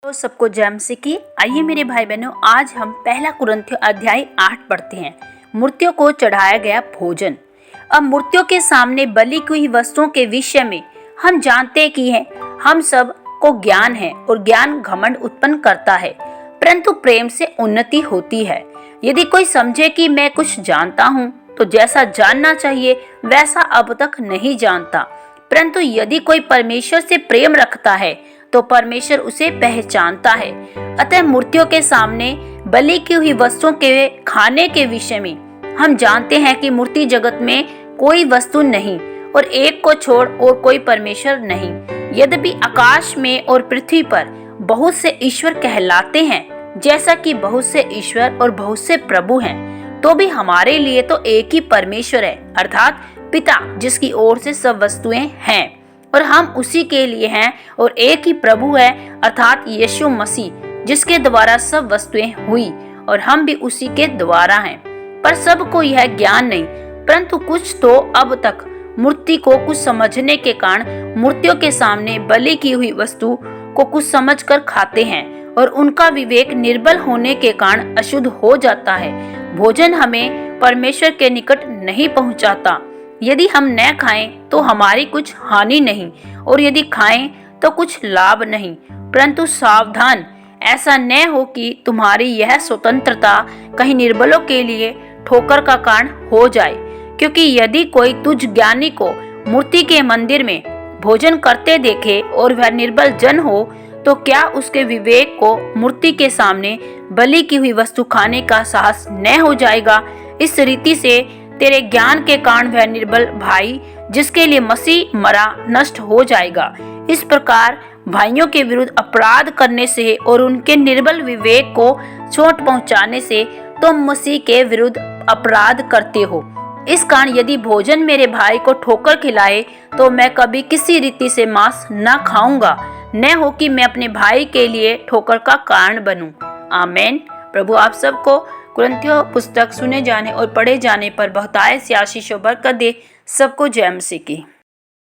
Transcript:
तो सबको जय मसीह की। आइए मेरे भाई बहनों, आज हम पहला कुरिन्थियों अध्याय 8 पढ़ते हैं। मूर्तियों को चढ़ाया गया भोजन। अब मूर्तियों के सामने बलि की हुई वस्तुओं के विषय में हम जानते कि हम सब को ज्ञान है और ज्ञान घमंड उत्पन्न करता है, परंतु प्रेम से उन्नति होती है। यदि कोई समझे कि मैं कुछ जानता हूँ तो जैसा जानना चाहिए वैसा अब तक नहीं जानता, परंतु यदि कोई परमेश्वर से प्रेम रखता है तो परमेश्वर उसे पहचानता है। अतः मूर्तियों के सामने बलि की हुई वस्तुओं के खाने के विषय में हम जानते हैं कि मूर्ति जगत में कोई वस्तु नहीं और एक को छोड़ और कोई परमेश्वर नहीं। यद्यपि आकाश में और पृथ्वी पर बहुत से ईश्वर कहलाते हैं, जैसा कि बहुत से ईश्वर और बहुत से प्रभु हैं, तो भी हमारे लिए तो एक ही परमेश्वर है, अर्थात पिता, जिसकी ओर से सब वस्तुएं हैं और हम उसी के लिए हैं, और एक ही प्रभु है अर्थात यीशु मसीह, जिसके द्वारा सब वस्तुएं हुई और हम भी उसी के द्वारा हैं। पर सबको यह ज्ञान नहीं, परंतु कुछ तो अब तक मूर्ति को कुछ समझने के कारण मूर्तियों के सामने बलि की हुई वस्तु को कुछ समझकर खाते हैं और उनका विवेक निर्बल होने के कारण अशुद्ध हो जाता है। भोजन हमें परमेश्वर के निकट नहीं पहुंचाता। यदि हम न खाएं तो हमारी कुछ हानि नहीं, और यदि खाएं तो कुछ लाभ नहीं, परंतु सावधान, ऐसा न हो कि तुम्हारी यह स्वतंत्रता कहीं निर्बलों के लिए ठोकर का कारण हो जाए। क्योंकि यदि कोई तुझ ज्ञानी को मूर्ति के मंदिर में भोजन करते देखे और वह निर्बल जन हो, तो क्या उसके विवेक को मूर्ति के सामने बलि की हुई वस्तु खाने का साहस न हो जाएगा। इस रीति से तेरे ज्ञान के कारण वह निर्बल भाई, जिसके लिए मसीह मरा, नष्ट हो जाएगा। इस प्रकार भाइयों के विरुद्ध अपराध करने से और उनके निर्बल विवेक को चोट पहुंचाने से तुम मसीह के विरुद्ध अपराध करते हो। इस कारण यदि भोजन मेरे भाई को ठोकर खिलाए तो मैं कभी किसी रीति से मांस न खाऊंगा, न हो कि मैं अपने भाई के लिए ठोकर का कारण बनूं। आमीन। प्रभु आप सबको कुरिन्थियों पुस्तक सुने जाने और पढ़े जाने पर बहुतायत से आशीष और बरकत दे। सबको जय मसीह की।